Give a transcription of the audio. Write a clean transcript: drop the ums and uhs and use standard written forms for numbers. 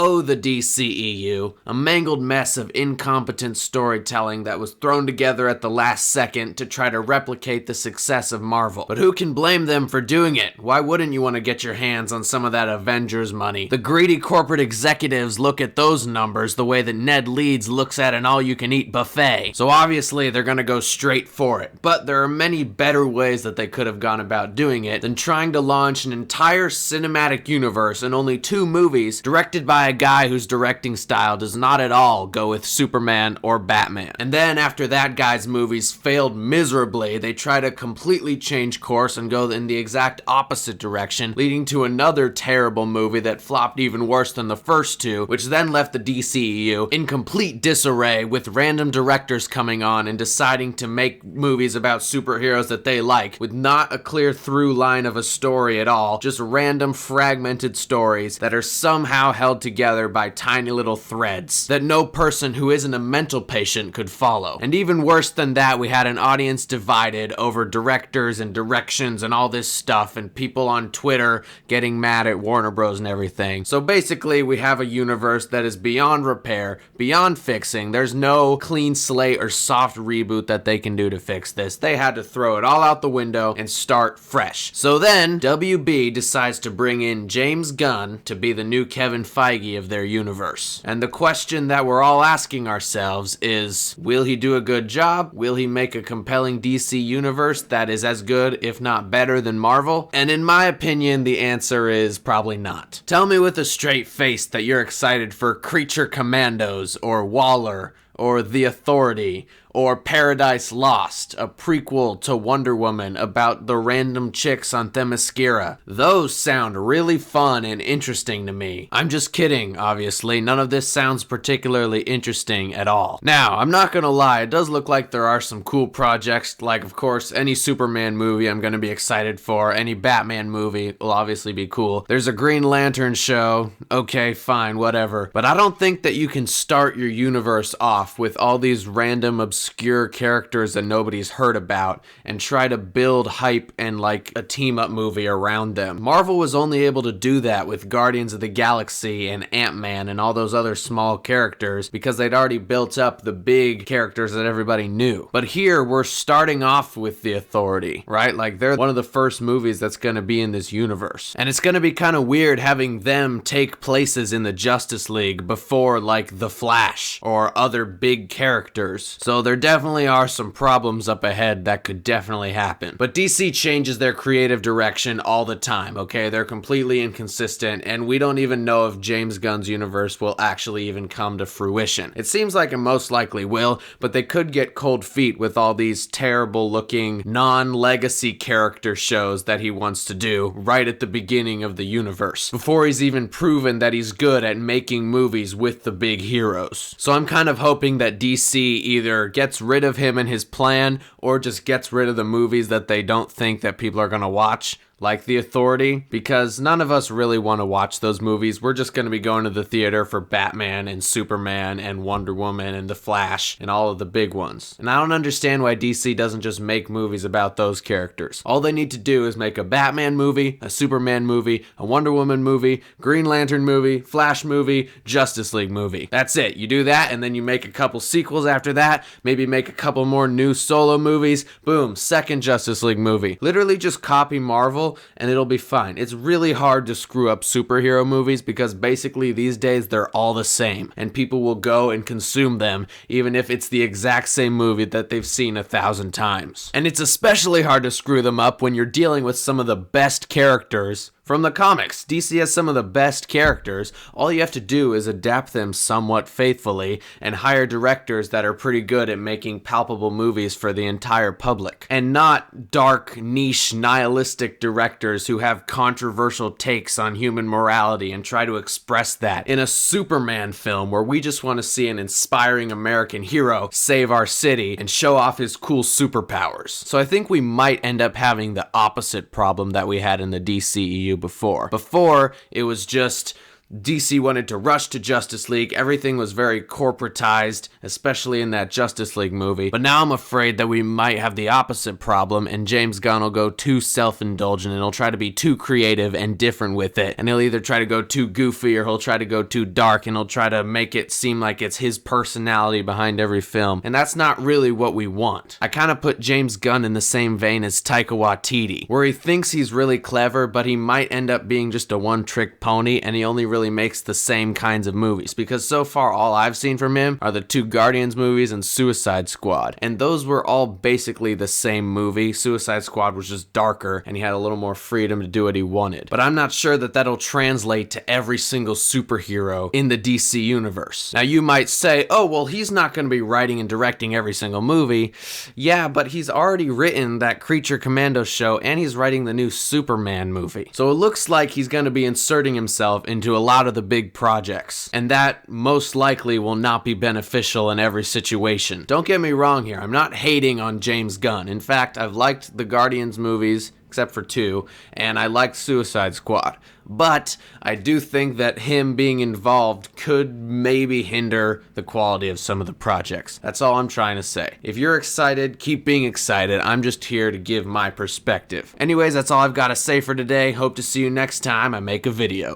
Oh, the DCEU, a mangled mess of incompetent storytelling that was thrown together at the last second to try to replicate the success of Marvel. But who can blame them for doing it? Why wouldn't you want to get your hands on some of that Avengers money? The greedy corporate executives look at those numbers the way that Ned Leeds looks at an all-you-can-eat buffet. So obviously they're gonna go straight for it. But there are many better ways that they could have gone about doing it than trying to launch an entire cinematic universe in only 2 movies directed by a guy whose directing style does not at all go with Superman or Batman. And then after that guy's movies failed miserably, they try to completely change course and go in the exact opposite direction, leading to another terrible movie that flopped even worse than the first 2, which then left the DCEU in complete disarray with random directors coming on and deciding to make movies about superheroes that they like, with not a clear through line of a story at all, just random fragmented stories that are somehow held together by tiny little threads that no person who isn't a mental patient could follow. And even worse than that, we had an audience divided over directors and directions and all this stuff, and people on Twitter getting mad at Warner Bros. And everything. So basically, we have a universe that is beyond repair, beyond fixing. There's no clean slate or soft reboot that they can do to fix this. They had to throw it all out the window and start fresh. So then, WB decides to bring in James Gunn to be the new Kevin Feige of their universe. And the question that we're all asking ourselves is, will he do a good job? Will he make a compelling DC universe that is as good, if not better, than Marvel? And in my opinion, the answer is probably not. Tell me with a straight face that you're excited for Creature Commandos, or Waller, or The Authority, or Paradise Lost, a prequel to Wonder Woman about the random chicks on Themyscira. Those sound really fun and interesting to me. I'm just kidding, obviously. None of this sounds particularly interesting at all. Now, I'm not gonna lie, it does look like there are some cool projects, like of course any Superman movie I'm gonna be excited for, any Batman movie will obviously be cool. There's a Green Lantern show, okay, fine, whatever. But I don't think that you can start your universe off with all these random obscure characters that nobody's heard about and try to build hype and like a team up movie around them. Marvel was only able to do that with Guardians of the Galaxy and Ant-Man and all those other small characters because they'd already built up the big characters that everybody knew. But here we're starting off with the Authority, right? Like they're one of the first movies that's going to be in this universe. And it's going to be kind of weird having them take places in the Justice League before like The Flash or other big characters. So there definitely are some problems up ahead that could definitely happen. But DC changes their creative direction all the time, okay? They're completely inconsistent, and we don't even know if James Gunn's universe will actually even come to fruition. It seems like it most likely will, but they could get cold feet with all these terrible looking non-legacy character shows that he wants to do right at the beginning of the universe, before he's even proven that he's good at making movies with the big heroes. So I'm kind of hoping that DC either gets rid of him and his plan, or just gets rid of the movies that they don't think that people are gonna watch, like The Authority, because none of us really want to watch those movies. We're just going to be going to the theater for Batman and Superman and Wonder Woman and The Flash and all of the big ones. And I don't understand why DC doesn't just make movies about those characters. All they need to do is make a Batman movie, a Superman movie, a Wonder Woman movie, Green Lantern movie, Flash movie, Justice League movie. That's it. You do that, and then you make a couple sequels after that, maybe make a couple more new solo movies, boom, second Justice League movie. Literally just copy Marvel and it'll be fine. It's really hard to screw up superhero movies because basically these days they're all the same and people will go and consume them even if it's the exact same movie that they've seen 1,000 times. And it's especially hard to screw them up when you're dealing with some of the best characters from the comics. DC has some of the best characters. All you have to do is adapt them somewhat faithfully and hire directors that are pretty good at making palpable movies for the entire public. And not dark, niche, nihilistic directors who have controversial takes on human morality and try to express that in a Superman film where we just want to see an inspiring American hero save our city and show off his cool superpowers. So I think we might end up having the opposite problem that we had in the DCEU before. Before, it was just DC wanted to rush to Justice League. Everything was very corporatized, especially in that Justice League movie. But now I'm afraid that we might have the opposite problem, and James Gunn will go too self-indulgent, and he'll try to be too creative and different with it. And he'll either try to go too goofy, or he'll try to go too dark, and he'll try to make it seem like it's his personality behind every film. And that's not really what we want. I kind of put James Gunn in the same vein as Taika Waititi, where he thinks he's really clever, but he might end up being just a one-trick pony, and he only really makes the same kinds of movies, because so far all I've seen from him are the 2 Guardians movies and Suicide Squad, and those were all basically the same movie. Suicide Squad was just darker, and he had a little more freedom to do what he wanted. But I'm not sure that that'll translate to every single superhero in the DC universe. Now you might say, oh well, he's not going to be writing and directing every single movie. Yeah, but he's already written that Creature Commando show, and he's writing the new Superman movie. So it looks like he's going to be inserting himself into a lot of the big projects, and that most likely will not be beneficial in every situation. Don't get me wrong here, I'm not hating on James Gunn. In fact, I've liked the Guardians movies, except for 2, and I liked Suicide Squad. But I do think that him being involved could maybe hinder the quality of some of the projects. That's all I'm trying to say. If you're excited, keep being excited. I'm just here to give my perspective. Anyways, that's all I've got to say for today. Hope to see you next time I make a video.